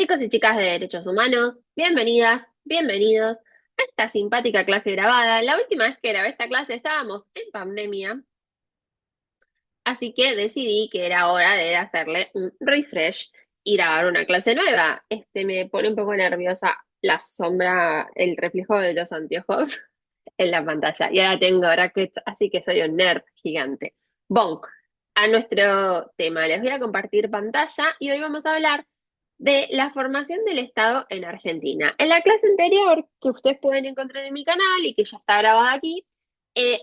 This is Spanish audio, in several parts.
Chicos y chicas de Derechos Humanos, bienvenidas, bienvenidos a esta simpática clase grabada. La última vez que grabé esta clase estábamos en pandemia, así que decidí que era hora de hacerle un refresh y grabar una clase nueva. Me pone un poco nerviosa la sombra, el reflejo de los anteojos en la pantalla. Y ahora tengo brackets, así que soy un nerd gigante. Bon, a nuestro tema. Les voy a compartir pantalla y hoy vamos a hablar de la formación del Estado en Argentina. En la clase anterior, que ustedes pueden encontrar en mi canal y que ya está grabada aquí,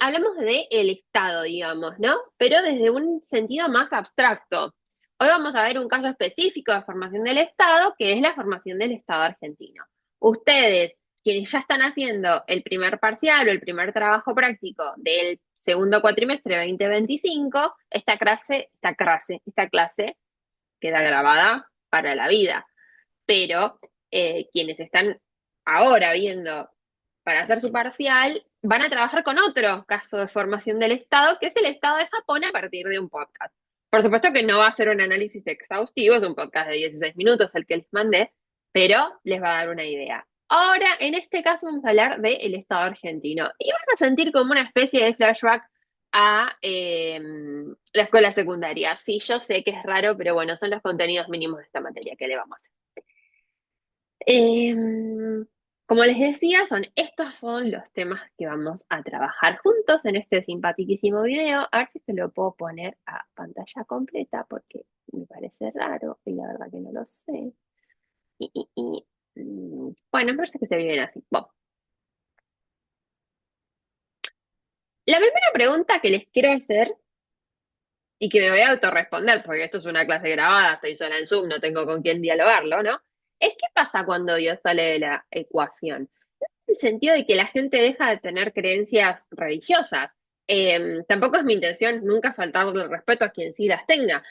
hablamos de el Estado, digamos, ¿no? Pero desde un sentido más abstracto. Hoy vamos a ver un caso específico de formación del Estado, que es la formación del Estado argentino. Ustedes, quienes ya están haciendo el primer parcial o el primer trabajo práctico del segundo cuatrimestre 2025, esta clase queda grabada para la vida. Pero quienes están ahora viendo para hacer su parcial van a trabajar con otro caso de formación del Estado, que es el Estado de Japón a partir de un podcast. Por supuesto que no va a ser un análisis exhaustivo, es un podcast de 16 minutos el que les mandé, pero les va a dar una idea. Ahora, en este caso, vamos a hablar del Estado argentino y van a sentir como una especie de flashback a la escuela secundaria. Sí, yo sé que es raro, pero bueno, son los contenidos mínimos de esta materia que le vamos a hacer. Como les decía, estos son los temas que vamos a trabajar juntos en este simpaticísimo video. A ver si se lo puedo poner a pantalla completa porque me parece raro y la verdad que no lo sé. Bueno, me parece que se ve bien así. Bueno, la primera pregunta que les quiero hacer y que me voy a autorresponder, porque esto es una clase grabada, estoy sola en Zoom, no tengo con quién dialogarlo, ¿no? Es qué pasa cuando Dios sale de la ecuación. No en el sentido de que la gente deja de tener creencias religiosas. Tampoco es mi intención nunca faltarle el respeto a quien sí las tenga.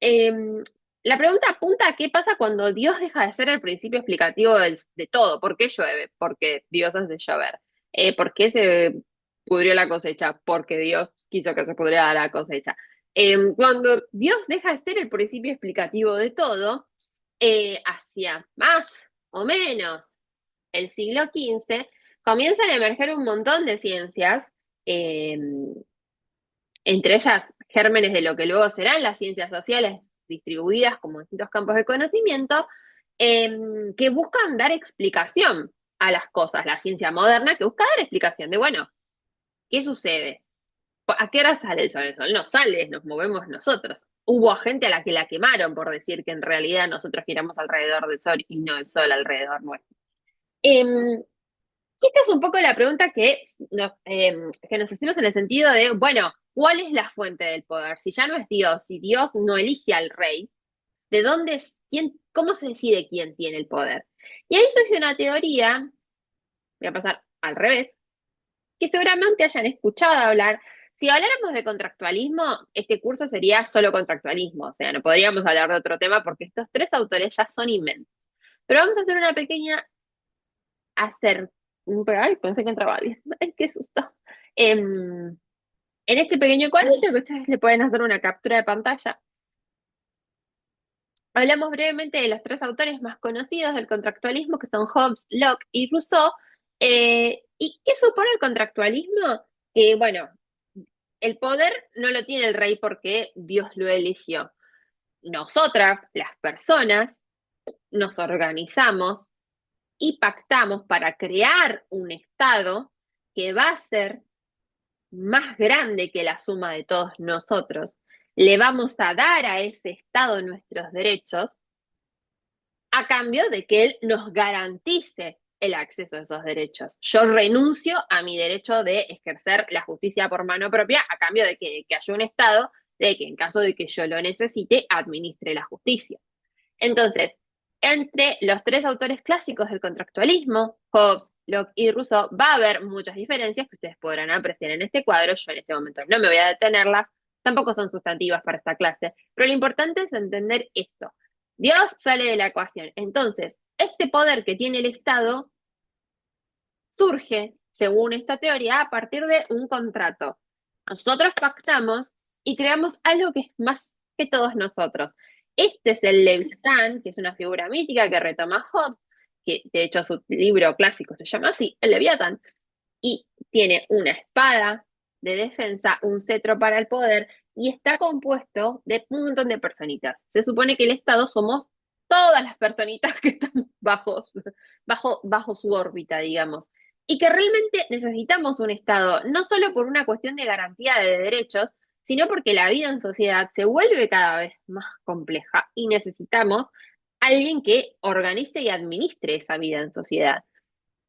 Eh, la pregunta apunta a qué pasa cuando Dios deja de ser el principio explicativo de todo. ¿Por qué llueve? Porque Dios hace llover. ¿Por qué se pudrió la cosecha? Porque Dios quiso que se pudriera la cosecha. Cuando Dios deja de ser el principio explicativo de todo, hacia más o menos el siglo XV, comienzan a emerger un montón de ciencias, eh, entre ellas gérmenes de lo que luego serán las ciencias sociales distribuidas como distintos campos de conocimiento, que buscan dar explicación a las cosas. La ciencia moderna que busca dar explicación de, bueno, ¿qué sucede? ¿A qué hora sale el sol? El sol no sale, nos movemos nosotros. Hubo gente a la que la quemaron por decir que en realidad nosotros giramos alrededor del sol y no el sol alrededor nuestro. Eh, Esta es un poco la pregunta que nos hacemos en el sentido de, bueno, ¿cuál es la fuente del poder? Si ya no es Dios, si Dios no elige al rey, ¿de dónde es, cómo se decide quién tiene el poder? Y ahí surge una teoría, voy a pasar al revés, que seguramente hayan escuchado hablar. Si habláramos de contractualismo, este curso sería solo contractualismo, o sea, no podríamos hablar de otro tema porque estos tres autores ya son inmensos. Pero vamos a hacer una pequeña hacer, ay, pensé que entraba alguien, ay, qué susto. En este pequeño cuadrito que ustedes le pueden hacer una captura de pantalla, hablamos brevemente de los tres autores más conocidos del contractualismo, que son Hobbes, Locke y Rousseau. ¿Y qué supone el contractualismo? Que, bueno, el poder no lo tiene el rey porque Dios lo eligió. Nosotras, las personas, nos organizamos y pactamos para crear un Estado que va a ser más grande que la suma de todos nosotros. Le vamos a dar a ese Estado nuestros derechos a cambio de que él nos garantice el acceso a esos derechos. Yo renuncio a mi derecho de ejercer la justicia por mano propia a cambio de que haya un Estado de que en caso de que yo lo necesite, administre la justicia. Entonces, entre los tres autores clásicos del contractualismo, Hobbes, Locke y Rousseau, va a haber muchas diferencias que ustedes podrán apreciar en este cuadro. Yo en este momento no me voy a detenerlas, tampoco son sustantivas para esta clase, pero lo importante es entender esto. Dios sale de la ecuación. Entonces, este poder que tiene el Estado surge, según esta teoría, a partir de un contrato. Nosotros pactamos y creamos algo que es más que todos nosotros. Este es el Leviatán, que es una figura mítica que retoma Hobbes, que de hecho su libro clásico se llama así, el Leviatán, y tiene una espada de defensa, un cetro para el poder, y está compuesto de un montón de personitas. Se supone que el Estado somos todas las personitas que están bajo su órbita, digamos. Y que realmente necesitamos un Estado, no solo por una cuestión de garantía de derechos, sino porque la vida en sociedad se vuelve cada vez más compleja y necesitamos alguien que organice y administre esa vida en sociedad.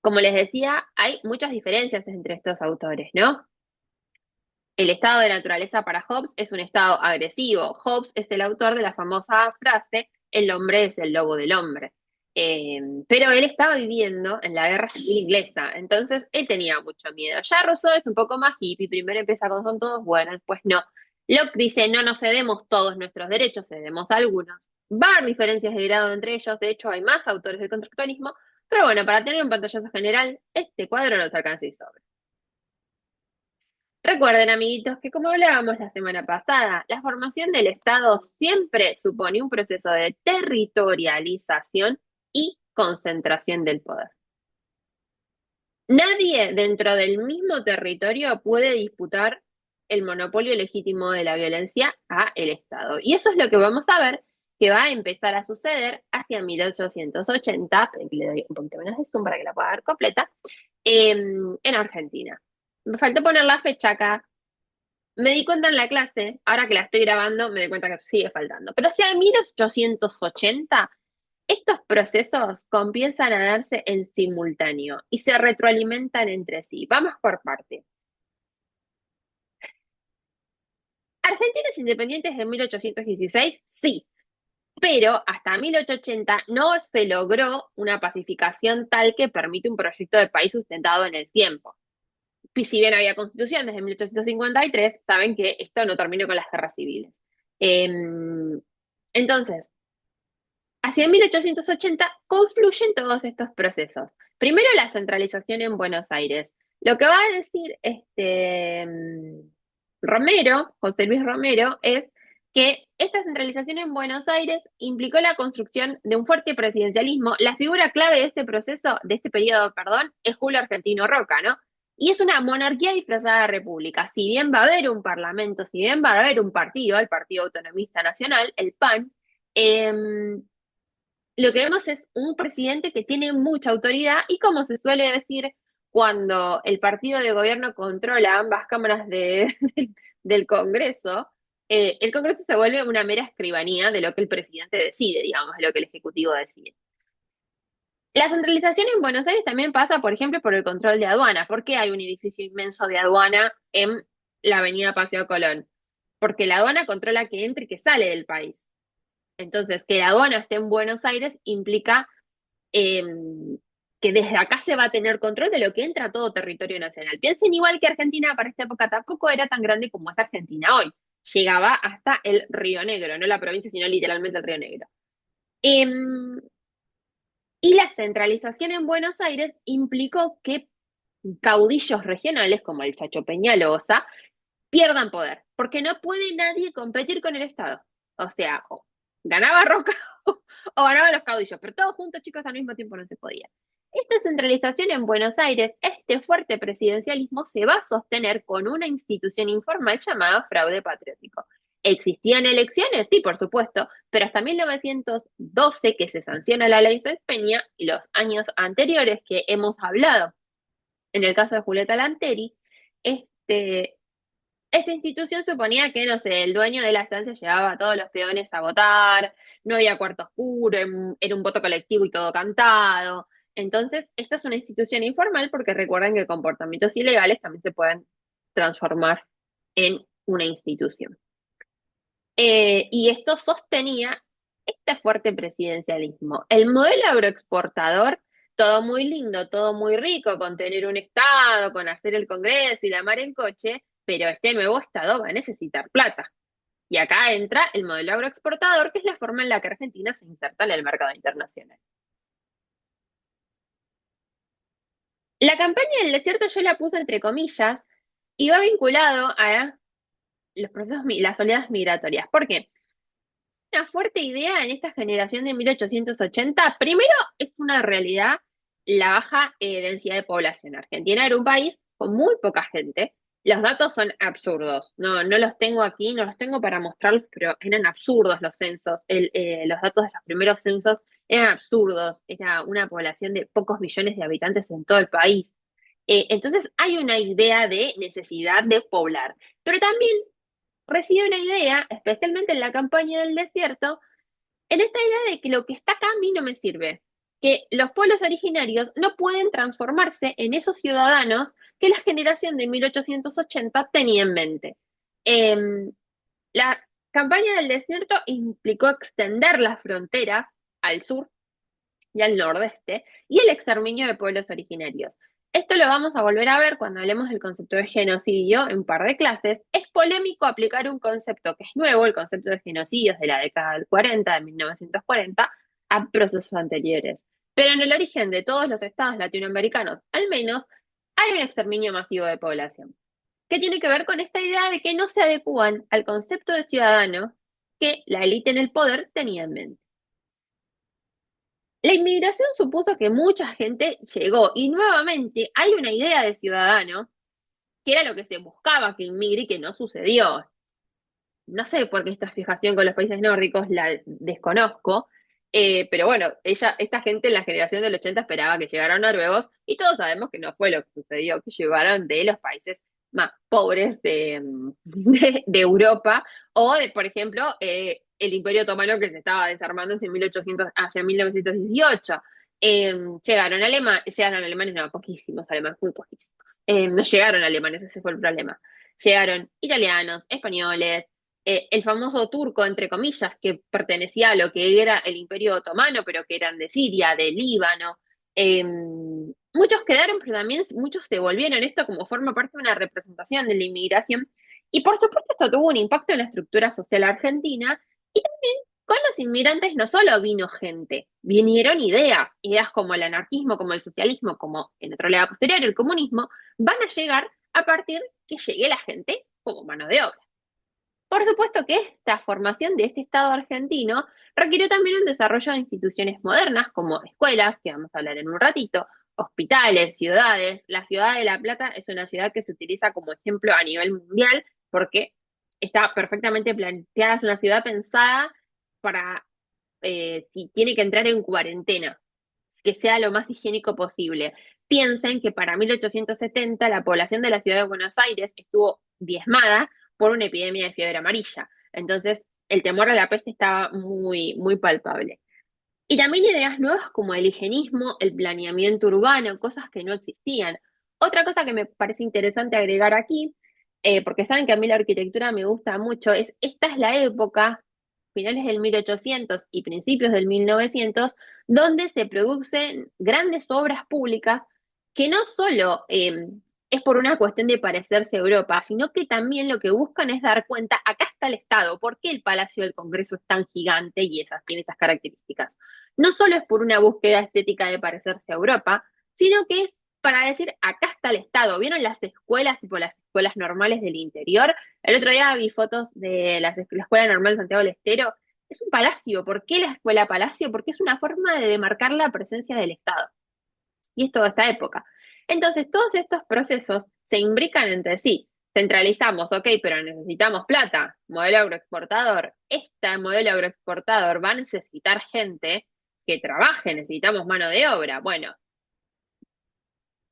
Como les decía, hay muchas diferencias entre estos autores, ¿no? El estado de naturaleza para Hobbes es un estado agresivo. Hobbes es el autor de la famosa frase, el hombre es el lobo del hombre. Pero él estaba viviendo en la guerra civil inglesa, entonces él tenía mucho miedo. Ya Rousseau es un poco más hippie, primero empieza con son todos buenos, después no. Locke dice, no nos cedemos todos nuestros derechos, cedemos algunos. Va a haber diferencias de grado entre ellos, de hecho hay más autores del contractualismo, pero bueno, para tener un pantallazo general, este cuadro nos alcanza y sobra. Recuerden, amiguitos, que como hablábamos la semana pasada, la formación del Estado siempre supone un proceso de territorialización y concentración del poder. Nadie dentro del mismo territorio puede disputar el monopolio legítimo de la violencia a el Estado. Y eso es lo que vamos a ver que va a empezar a suceder hacia 1880, que le doy un poquito menos de zoom para que la pueda ver completa, en Argentina. Me faltó poner la fecha acá. Me di cuenta en la clase, ahora que la estoy grabando, me doy cuenta que sigue faltando. Pero hacia 1880, estos procesos comienzan a darse en simultáneo y se retroalimentan entre sí. Vamos por parte. ¿Argentina es independiente desde 1816? Sí, pero hasta 1880 no se logró una pacificación tal que permite un proyecto de país sustentado en el tiempo. Si bien había constitución desde 1853, saben que esto no terminó con las guerras civiles. Entonces, hacia 1880 confluyen todos estos procesos. Primero, la centralización en Buenos Aires. Lo que va a decir Romero, José Luis Romero, es que esta centralización en Buenos Aires implicó la construcción de un fuerte presidencialismo. La figura clave de este proceso, de este periodo, perdón, es Julio Argentino Roca, ¿no? Y es una monarquía disfrazada de república. Si bien va a haber un parlamento, si bien va a haber un partido, el Partido Autonomista Nacional, el PAN, eh, lo que vemos es un presidente que tiene mucha autoridad y como se suele decir, cuando el partido de gobierno controla ambas cámaras del Congreso, el Congreso se vuelve una mera escribanía de lo que el presidente decide, digamos, de lo que el Ejecutivo decide. La centralización en Buenos Aires también pasa, por ejemplo, por el control de aduanas. ¿Por qué hay un edificio inmenso de aduana en la avenida Paseo Colón? Porque la aduana controla que entre y que sale del país. Entonces, que la aduana esté en Buenos Aires implica eh, que desde acá se va a tener control de lo que entra a todo territorio nacional. Piensen igual que Argentina para esta época tampoco era tan grande como es Argentina hoy. Llegaba hasta el Río Negro, no la provincia, sino literalmente el Río Negro. Eh, y la centralización en Buenos Aires implicó que caudillos regionales como el Chacho Peñalosa pierdan poder, porque no puede nadie competir con el Estado. O sea, o ganaba Roca o ganaban los caudillos, pero todos juntos, chicos, al mismo tiempo no se podía. Esta centralización en Buenos Aires, este fuerte presidencialismo se va a sostener con una institución informal llamada fraude patriótico. ¿Existían elecciones? Sí, por supuesto, pero hasta 1912 que se sanciona la ley Sáenz Peña y los años anteriores que hemos hablado, en el caso de Julieta Lanteri, este, esta institución suponía que, no sé, el dueño de la estancia llevaba a todos los peones a votar, no había cuarto oscuro, era un voto colectivo y todo cantado. Entonces, esta es una institución informal porque recuerden que comportamientos ilegales también se pueden transformar en una institución. Y esto sostenía este fuerte presidencialismo. El modelo agroexportador, todo muy lindo, todo muy rico, con tener un Estado, con hacer el Congreso y la mar en coche, pero este nuevo Estado va a necesitar plata. Y acá entra el modelo agroexportador, que es la forma en la que Argentina se inserta en el mercado internacional. La campaña del desierto yo la puse entre comillas y va vinculado a los procesos, las oleadas migratorias. ¿Por qué? una fuerte idea en esta generación de 1880. Primero, es una realidad la baja densidad de población. Argentina era un país con muy poca gente. Los datos son absurdos. No, no los tengo aquí, no los tengo para mostrarlos, pero eran absurdos los censos. Los datos de los primeros censos eran absurdos. Era una población de pocos millones de habitantes en todo el país. Entonces hay una idea de necesidad de poblar, pero también reside una idea, especialmente en la campaña del desierto, en esta idea de que lo que está acá a mí no me sirve, que los pueblos originarios no pueden transformarse en esos ciudadanos que la generación de 1880 tenía en mente. Eh, la campaña del desierto implicó extender las fronteras al sur y al nordeste, y el exterminio de pueblos originarios. Esto lo vamos a volver a ver cuando hablemos del concepto de genocidio en un par de clases. Es polémico aplicar un concepto que es nuevo, el concepto de genocidios de la década del 40, de 1940, a procesos anteriores. Pero en el origen de todos los estados latinoamericanos, al menos, hay un exterminio masivo de población, que tiene que ver con esta idea de que no se adecúan al concepto de ciudadano que la élite en el poder tenía en mente. La inmigración supuso que mucha gente llegó y nuevamente hay una idea de ciudadano que era lo que se buscaba que inmigre y que no sucedió. No sé por qué esta fijación con los países nórdicos la desconozco, pero bueno, esta gente en la generación del 80 esperaba que llegaran noruegos y todos sabemos que no fue lo que sucedió, que llegaron de los países más pobres de Europa o de, por ejemplo, el Imperio Otomano que se estaba desarmando hacia 1800, hacia 1918. Llegaron alemanes, no, poquísimos alemanes, muy poquísimos. No llegaron alemanes, ese fue el problema. Llegaron italianos, españoles, el famoso turco, entre comillas, que pertenecía a lo que era el Imperio Otomano, pero que eran de Siria, de Líbano. Muchos quedaron, pero también muchos se volvieron. Esto como forma parte de una representación de la inmigración. Y por supuesto esto tuvo un impacto en la estructura social argentina. Y también con los inmigrantes no solo vino gente, vinieron ideas. Ideas como el anarquismo, como el socialismo, como en otro lado posterior el comunismo, van a llegar a partir que llegue la gente como mano de obra. Por supuesto que esta formación de este Estado argentino requirió también un desarrollo de instituciones modernas como escuelas, que vamos a hablar en un ratito, hospitales, ciudades. La ciudad de La Plata es una ciudad que se utiliza como ejemplo a nivel mundial porque está perfectamente planteada, es una ciudad pensada para si tiene que entrar en cuarentena, que sea lo más higiénico posible. Piensen que para 1870 la población de la ciudad de Buenos Aires estuvo diezmada por una epidemia de fiebre amarilla. Entonces, el temor a la peste estaba muy, muy palpable. Y también ideas nuevas como el higienismo, el planeamiento urbano, cosas que no existían. Otra cosa que me parece interesante agregar aquí, porque saben que a mí la arquitectura me gusta mucho, es esta es la época, finales del 1800 y principios del 1900, donde se producen grandes obras públicas que no solo es por una cuestión de parecerse a Europa, sino que también lo que buscan es dar cuenta, acá está el Estado, ¿por qué el Palacio del Congreso es tan gigante y tiene estas características? No solo es por una búsqueda estética de parecerse a Europa, sino que es para decir, acá está el Estado. ¿Vieron las escuelas, tipo las escuelas normales del interior? El otro día vi fotos de la Escuela Normal de Santiago del Estero. Es un palacio. ¿Por qué la escuela palacio? Porque es una forma de demarcar la presencia del Estado. Y es toda esta época. Entonces, todos estos procesos se imbrican entre sí. Centralizamos, ok, pero necesitamos plata. Modelo agroexportador. Este modelo agroexportador va a necesitar gente que trabaje, necesitamos mano de obra. Bueno,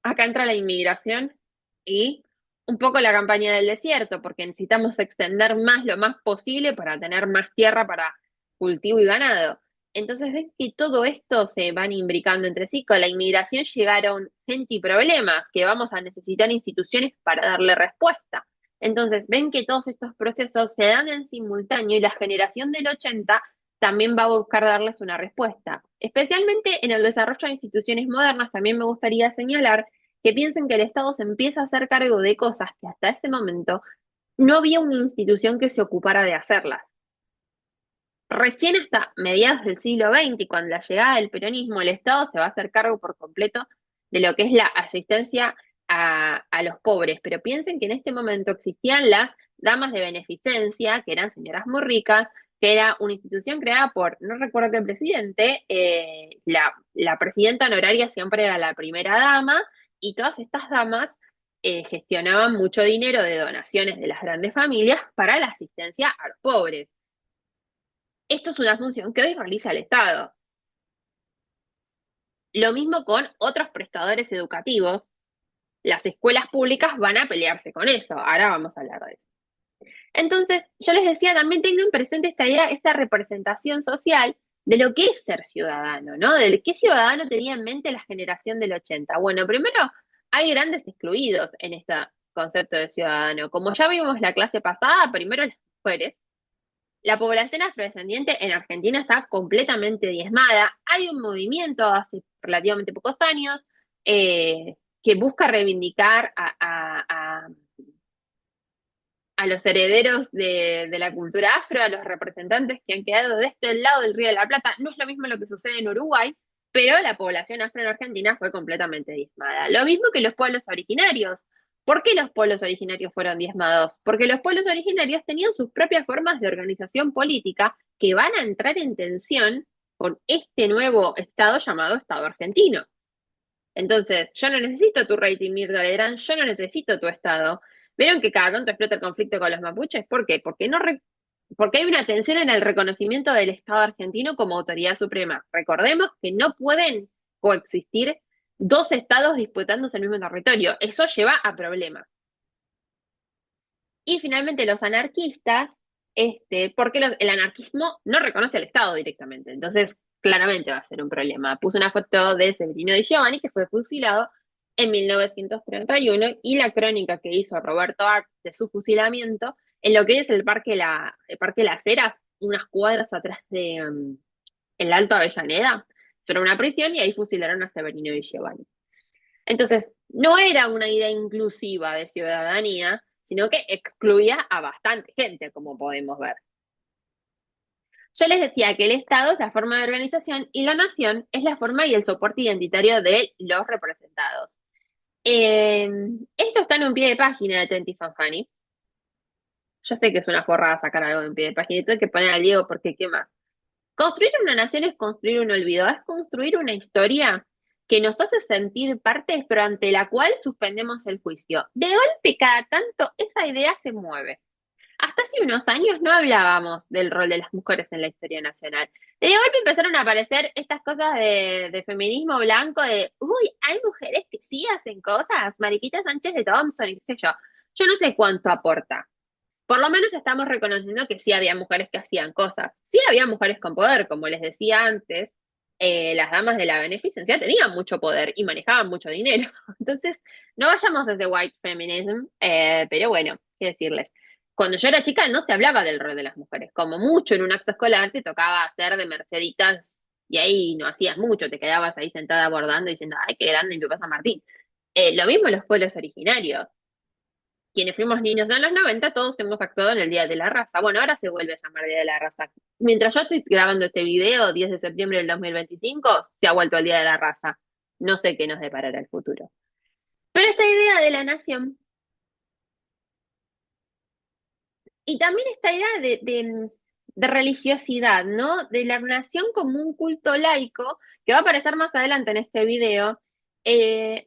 acá entra la inmigración y un poco la campaña del desierto, porque necesitamos extender más lo más posible para tener más tierra para cultivo y ganado. Entonces ven que todo esto se van imbricando entre sí. Con la inmigración llegaron gente y problemas que vamos a necesitar instituciones para darle respuesta. Entonces ven que todos estos procesos se dan en simultáneo y la generación del 80 también va a buscar darles una respuesta. Especialmente en el desarrollo de instituciones modernas, también me gustaría señalar que piensen que el Estado se empieza a hacer cargo de cosas que hasta ese momento no había una institución que se ocupara de hacerlas. Recién hasta mediados del siglo XX, y cuando la llegada del peronismo, el Estado se va a hacer cargo por completo de lo que es la asistencia a los pobres. Pero piensen que en este momento existían las damas de beneficencia, que eran señoras muy ricas, que era una institución creada por, no recuerdo qué presidente, la presidenta honoraria siempre era la primera dama, y todas estas damas gestionaban mucho dinero de donaciones de las grandes familias para la asistencia a los pobres. Esto es una función que hoy realiza el Estado. Lo mismo con otros prestadores educativos. Las escuelas públicas van a pelearse con eso. Ahora vamos a hablar de eso. Entonces, yo les decía, también tengan presente esta idea, esta representación social de lo que es ser ciudadano, ¿no? De qué ciudadano tenía en mente la generación del 80. Bueno, primero, hay grandes excluidos en este concepto de ciudadano. Como ya vimos la clase pasada, primero las mujeres. La población afrodescendiente en Argentina está completamente diezmada. Hay un movimiento hace relativamente pocos años que busca reivindicar a los herederos de la cultura afro, a los representantes que han quedado de este lado del Río de la Plata. No es lo mismo lo que sucede en Uruguay, pero la población afro en Argentina fue completamente diezmada. Lo mismo que los pueblos originarios. ¿Por qué los pueblos originarios fueron diezmados? Porque los pueblos originarios tenían sus propias formas de organización política que van a entrar en tensión con este nuevo Estado llamado Estado argentino. Entonces, yo no necesito tu rating, Mirta Legrand, yo no necesito tu Estado. ¿Vieron que cada tanto explota el conflicto con los mapuches? ¿Por qué? Porque hay una tensión en el reconocimiento del Estado argentino como autoridad suprema. Recordemos que no pueden coexistir dos estados disputándose el mismo territorio. Eso lleva a problemas. Y finalmente los anarquistas, porque el anarquismo no reconoce al Estado directamente. Entonces, claramente va a ser un problema. Puse una foto de Severino Di Giovanni, que fue fusilado en 1931, y la crónica que hizo Roberto Arlt de su fusilamiento en lo que es el Parque Las Heras, unas cuadras atrás de el Alto Avellaneda. Era una prisión y ahí fusilaron a Severino Di Giovanni. Entonces, no era una idea inclusiva de ciudadanía, sino que excluía a bastante gente, como podemos ver. Yo les decía que el Estado es la forma de organización y la nación es la forma y el soporte identitario de los representados. Esto está en un pie de página de Tenti Fanfani. Yo sé que es una forrada sacar algo de un pie de página y tengo que poner al Diego porque qué más. Construir una nación es construir un olvido, es construir una historia que nos hace sentir partes, pero ante la cual suspendemos el juicio. De golpe, cada tanto, esa idea se mueve. Hasta hace unos años no hablábamos del rol de las mujeres en la historia nacional. De golpe empezaron a aparecer estas cosas de feminismo blanco, de, uy, hay mujeres que sí hacen cosas, Mariquita Sánchez de Thompson y qué sé yo. Yo no sé cuánto aporta. Por lo menos estamos reconociendo que sí había mujeres que hacían cosas. Sí había mujeres con poder, como les decía antes, las damas de la beneficencia tenían mucho poder y manejaban mucho dinero. Entonces, no vayamos desde white feminism, pero bueno, qué decirles. Cuando yo era chica no se hablaba del rol de las mujeres. Como mucho en un acto escolar te tocaba hacer de merceditas y ahí no hacías mucho, te quedabas ahí sentada abordando diciendo, ay, qué grande mi papá San Martín. Lo mismo en los pueblos originarios. Quienes fuimos niños en los 90, todos hemos actuado en el Día de la Raza. Bueno, ahora se vuelve a llamar Día de la Raza. Mientras yo estoy grabando este video, 10 de septiembre del 2025, se ha vuelto el Día de la Raza. No sé qué nos deparará el futuro. Pero esta idea de la nación, y también esta idea de religiosidad, ¿no? De la nación como un culto laico, que va a aparecer más adelante en este video.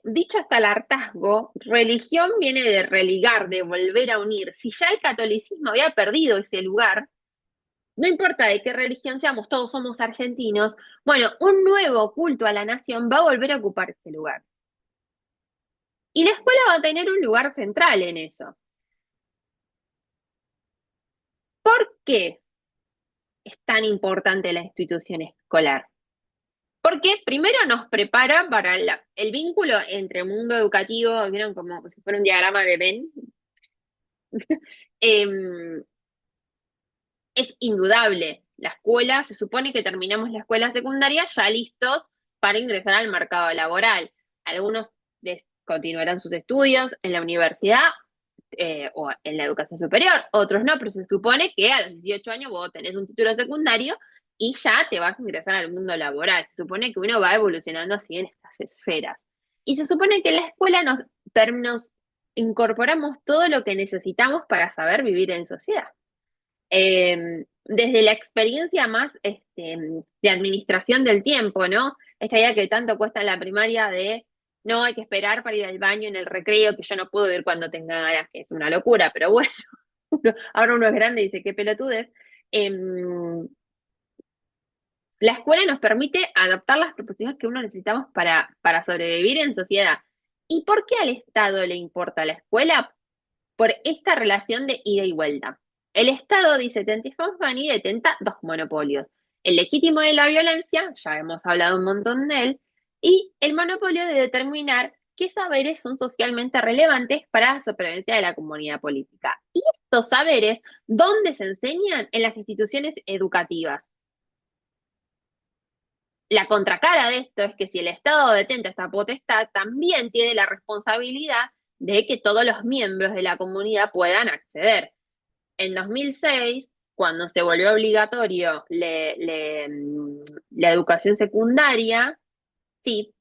Dicho hasta el hartazgo, religión viene de religar, de volver a unir. Si ya el catolicismo había perdido ese lugar, no importa de qué religión seamos, todos somos argentinos, bueno, un nuevo culto a la nación va a volver a ocupar ese lugar. Y la escuela va a tener un lugar central en eso. ¿Por qué es tan importante la institución escolar? Porque primero nos prepara para el vínculo entre mundo educativo, vieron como si fuera un diagrama de Venn. Em, es indudable. La escuela, se supone que terminamos la escuela secundaria ya listos para ingresar al mercado laboral. Algunos continuarán sus estudios en la universidad o en la educación superior, otros no, pero se supone que a los 18 años vos tenés un título secundario y ya te vas a ingresar al mundo laboral. Se supone que uno va evolucionando así en estas esferas. Y se supone que en la escuela nos incorporamos todo lo que necesitamos para saber vivir en sociedad. desde la experiencia más de administración del tiempo, ¿no? Esta idea que tanto cuesta en la primaria de no hay que esperar para ir al baño en el recreo, que yo no puedo ir cuando tenga ganas, que es una locura, pero bueno, ahora uno es grande y dice qué pelotudez. Em, la escuela nos permite adoptar las proposiciones que uno necesitamos para sobrevivir en sociedad. ¿Y por qué al Estado le importa la escuela? Por esta relación de ida y vuelta. El Estado, dice Tentis Fanfani, detenta dos monopolios. El legítimo de la violencia, ya hemos hablado un montón de él, y el monopolio de determinar qué saberes son socialmente relevantes para la supervivencia de la comunidad política. Y estos saberes, ¿dónde se enseñan? En las instituciones educativas. La contracara de esto es que si el Estado detenta esta potestad, también tiene la responsabilidad de que todos los miembros de la comunidad puedan acceder. En 2006, cuando se volvió obligatorio la educación secundaria, sí,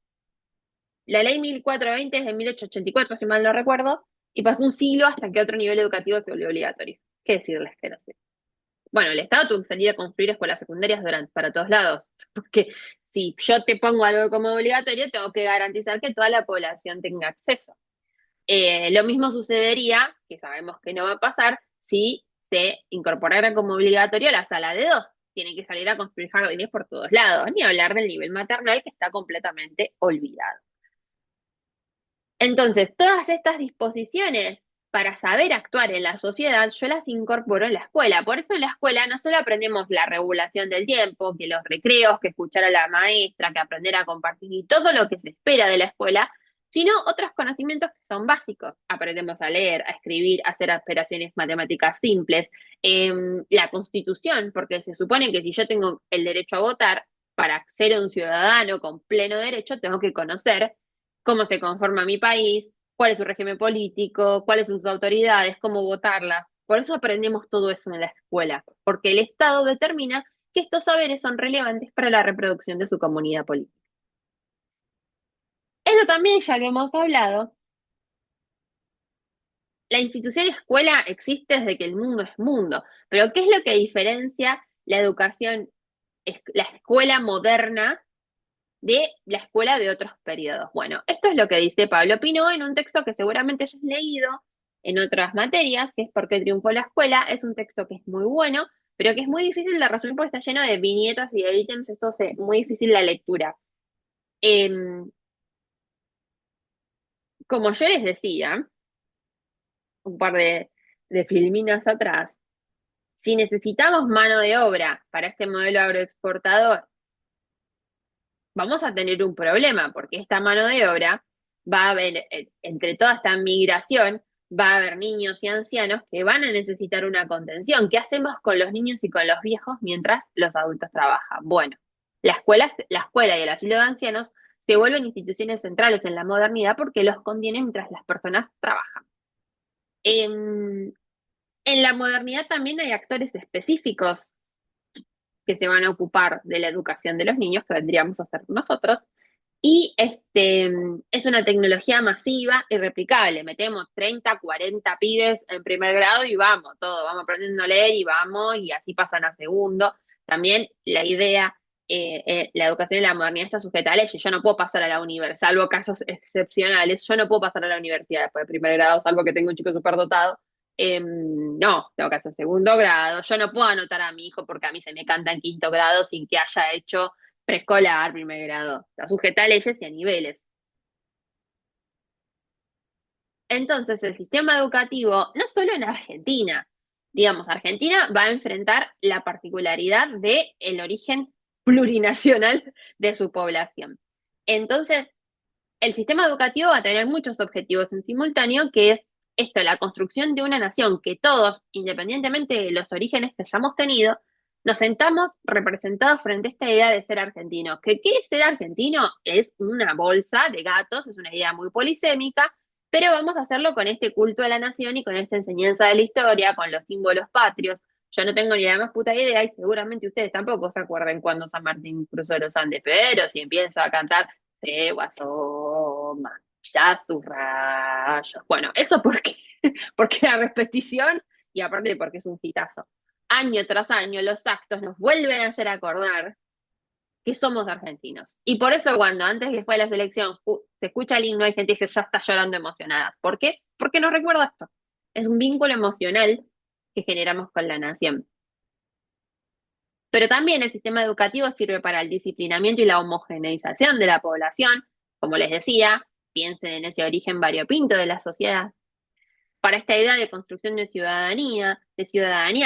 la ley 1420 es de 1884, si mal no recuerdo, y pasó un siglo hasta que otro nivel educativo se volvió obligatorio. ¿Qué decirles que no sé? Bueno, el Estado tuvo que salir a construir escuelas secundarias para todos lados, porque si yo te pongo algo como obligatorio, tengo que garantizar que toda la población tenga acceso. Lo mismo sucedería, que sabemos que no va a pasar, si se incorporara como obligatorio la sala de dos. Tienen que salir a construir jardines por todos lados, ni hablar del nivel maternal que está completamente olvidado. Entonces, todas estas disposiciones para saber actuar en la sociedad, yo las incorporo en la escuela. Por eso en la escuela no solo aprendemos la regulación del tiempo, que los recreos, que escuchar a la maestra, que aprender a compartir y todo lo que se espera de la escuela, sino otros conocimientos que son básicos. Aprendemos a leer, a escribir, a hacer operaciones matemáticas simples, la constitución, porque se supone que si yo tengo el derecho a votar, para ser un ciudadano con pleno derecho, tengo que conocer cómo se conforma mi país, cuál es su régimen político, cuáles son sus autoridades, cómo votarlas. Por eso aprendemos todo eso en la escuela, porque el Estado determina que estos saberes son relevantes para la reproducción de su comunidad política. Eso también ya lo hemos hablado. La institución escuela existe desde que el mundo es mundo, pero ¿qué es lo que diferencia la educación, la escuela moderna de la escuela de otros periodos? Bueno, esto es lo que dice Pablo Pinó en un texto que seguramente hayas leído en otras materias, que es ¿Por qué triunfó la escuela? Es un texto que es muy bueno, pero que es muy difícil de resumir porque está lleno de viñetas y de ítems, eso hace muy difícil la lectura. Eh, Como yo les decía, un par de filminas atrás, si necesitamos mano de obra para este modelo agroexportador, vamos a tener un problema, porque esta mano de obra va a haber, entre toda esta migración, va a haber niños y ancianos que van a necesitar una contención. ¿Qué hacemos con los niños y con los viejos mientras los adultos trabajan? Bueno, la escuela y el asilo de ancianos se vuelven instituciones centrales en la modernidad porque los contienen mientras las personas trabajan. En la modernidad también hay actores específicos que se van a ocupar de la educación de los niños, que vendríamos a ser nosotros, y es una tecnología masiva y replicable. Metemos 30, 40 pibes en primer grado y vamos, todo, vamos aprendiendo a leer y vamos, y así pasan a segundo. También la idea, la educación en la modernidad está sujeta a leyes. Yo no puedo pasar a la universidad, salvo casos excepcionales, yo no puedo pasar a la universidad después de primer grado, salvo que tengo un chico súper dotado. No, tengo que hacer segundo grado. Yo no puedo anotar a mi hijo porque a mí se me canta en quinto grado sin que haya hecho preescolar, primer grado. Está sujeta a leyes y a niveles. Entonces, el sistema educativo, no solo en Argentina, digamos, Argentina va a enfrentar la particularidad del origen plurinacional de su población. Entonces, el sistema educativo va a tener muchos objetivos en simultáneo, que es esto, la construcción de una nación que todos, independientemente de los orígenes que hayamos tenido, nos sentamos representados frente a esta idea de ser argentino. ¿Qué es ser argentino? Es una bolsa de gatos, es una idea muy polisémica, pero vamos a hacerlo con este culto a la nación y con esta enseñanza de la historia, con los símbolos patrios. Yo no tengo ni la más puta idea y seguramente ustedes tampoco se acuerdan cuando San Martín cruzó los Andes, pero si empieza a cantar asoma, ya sus rayos. Bueno, eso porque, porque la repetición y aparte porque es un hitazo. año tras año los actos nos vuelven a hacer acordar que somos argentinos. Y por eso cuando antes que fue la selección se escucha el himno, hay gente que ya está llorando emocionada. ¿Por qué? Porque nos recuerda esto. Es un vínculo emocional que generamos con la nación. Pero también el sistema educativo sirve para el disciplinamiento y la homogeneización de la población. Como les decía, piensen en ese origen variopinto de la sociedad. Para esta idea de construcción de ciudadanía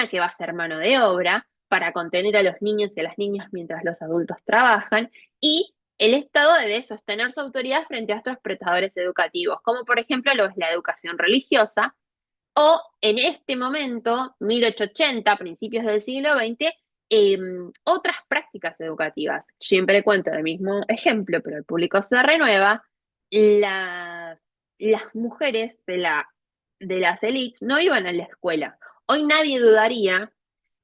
que va a ser mano de obra, para contener a los niños y a las niñas mientras los adultos trabajan, y el Estado debe sostener su autoridad frente a otros prestadores educativos, como por ejemplo lo es la educación religiosa, o en este momento, 1880, principios del siglo XX, eh, otras prácticas educativas. Siempre cuento el mismo ejemplo, pero el público se renueva. Las, las mujeres de las élites no iban a la escuela. Hoy nadie dudaría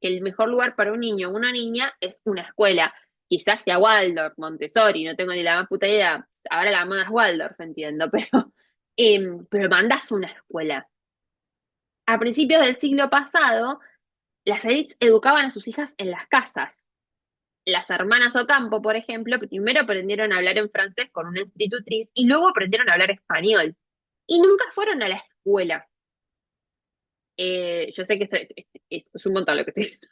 que el mejor lugar para un niño o una niña es una escuela. Quizás sea Waldorf, Montessori, no tengo ni la más puta idea. Ahora la moda es Waldorf, entiendo, pero mandas una escuela. A principios del siglo pasado, las élites educaban a sus hijas en las casas. Las hermanas Ocampo, por ejemplo, primero aprendieron a hablar en francés con una institutriz y luego aprendieron a hablar español. Y nunca fueron a la escuela. Yo sé que es un montón lo que estoy diciendo,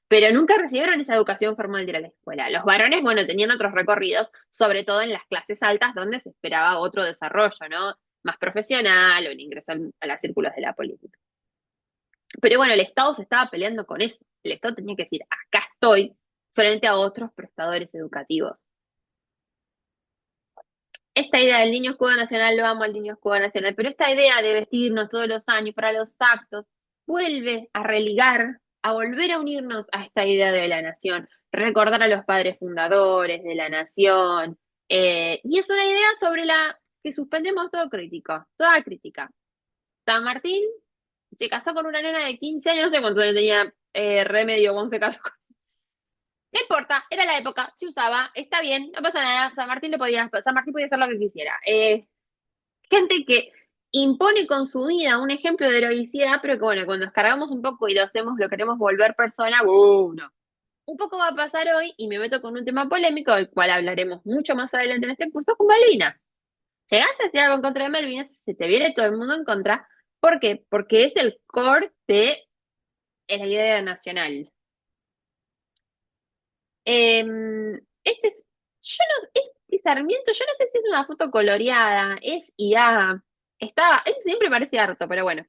pero nunca recibieron esa educación formal de ir a la escuela. Los varones, bueno, tenían otros recorridos, sobre todo en las clases altas, donde se esperaba otro desarrollo, ¿no? Más profesional o el ingreso a los círculos de la política. Pero bueno, el Estado se estaba peleando con eso. El Estado tenía que decir, acá estoy, frente a otros prestadores educativos. Esta idea del niño escudo nacional, lo amo al niño escudo nacional, pero esta idea de vestirnos todos los años para los actos vuelve a religar, a volver a unirnos a esta idea de la nación, recordar a los padres fundadores de la nación. Y es una idea sobre la que suspendemos todo crítico, toda crítica. San Martín se casó con una nena de 15 años, no sé cuánto años tenía Remedio cuando se casó. No importa, era la época, se usaba, está bien, no pasa nada. San Martín podía hacer lo que quisiera. Gente que impone con su vida un ejemplo de heroicidad, pero que bueno, cuando nos cargamos un poco y lo hacemos, lo queremos volver persona, no. Un poco va a pasar hoy y me meto con un tema polémico, del cual hablaremos mucho más adelante en este curso, con Malvinas. Llegás a hacer algo en contra de Malvinas, se te viene todo el mundo en contra. ¿Por qué? Porque es el core de la idea nacional. Este es, yo no, este Sarmiento, yo no sé si es una foto coloreada, es IA, él siempre parece harto, pero bueno.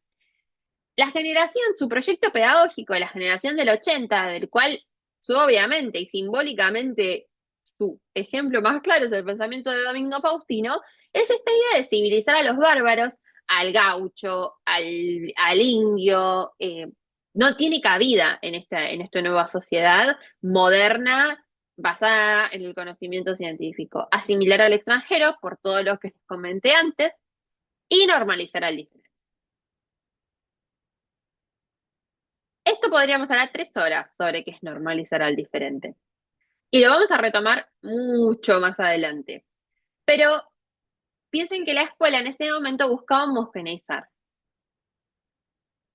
La generación, su proyecto pedagógico de la generación del 80, del cual obviamente y simbólicamente su ejemplo más claro es el pensamiento de Domingo Faustino, es esta idea de civilizar a los bárbaros, al gaucho, al indio, no tiene cabida en esta nueva sociedad moderna basada en el conocimiento científico. Asimilar al extranjero, por todo lo que les comenté antes, y normalizar al diferente. Esto podríamos hablar 3 horas sobre qué es normalizar al diferente. Y lo vamos a retomar mucho más adelante. Pero piensen que la escuela en ese momento buscaba homogeneizar.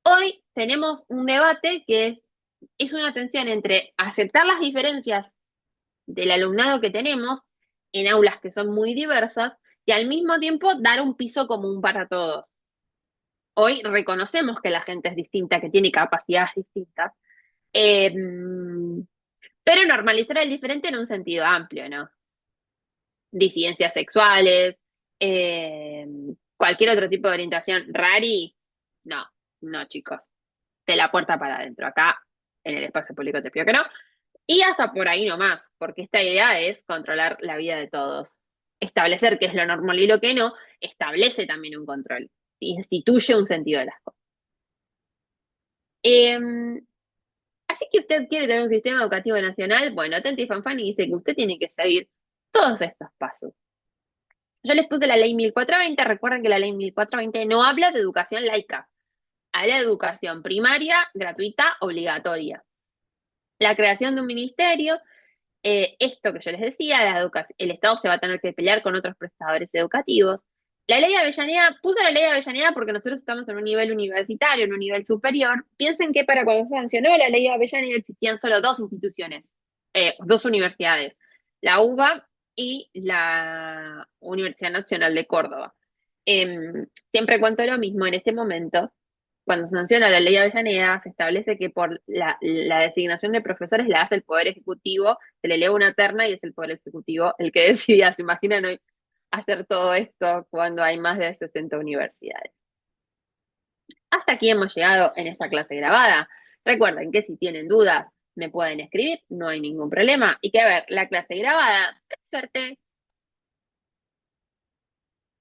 Hoy tenemos un debate que es una tensión entre aceptar las diferencias del alumnado que tenemos en aulas que son muy diversas y al mismo tiempo dar un piso común para todos. Hoy reconocemos que la gente es distinta, que tiene capacidades distintas, eh, pero normalizar el diferente en un sentido amplio, ¿no? Disidencias sexuales, eh, cualquier otro tipo de orientación rari, no, no, chicos, de la puerta para adentro. Acá, en el espacio público te pido que no. Y hasta por ahí nomás, porque esta idea es controlar la vida de todos. Establecer qué es lo normal y lo que no, establece también un control, instituye un sentido de las cosas. Así que usted quiere tener un sistema educativo nacional, bueno, atente y fanfani dice que usted tiene que seguir todos estos pasos. Yo les puse la ley 1420, recuerden que la ley 1420 no habla de educación laica, habla de educación primaria, gratuita, obligatoria. La creación de un ministerio, esto que yo les decía, el Estado se va a tener que pelear con otros prestadores educativos. La ley de Avellaneda, puse la ley de Avellaneda porque nosotros estamos en un nivel universitario, en un nivel superior. Piensen que para cuando se sancionó la ley de Avellaneda existían solo dos instituciones, dos universidades, la UBA y la Universidad Nacional de Córdoba. Siempre cuento lo mismo, en este momento, cuando se sanciona la ley de Avellaneda, se establece que por la designación de profesores la hace el Poder Ejecutivo, se le eleva una terna y es el Poder Ejecutivo el que decide. ¿Se imaginan hoy hacer todo esto cuando hay más de 60 universidades? Hasta aquí hemos llegado en esta clase grabada. Recuerden que si tienen dudas, me pueden escribir, no hay ningún problema. Y que a ver, la clase grabada, suerte.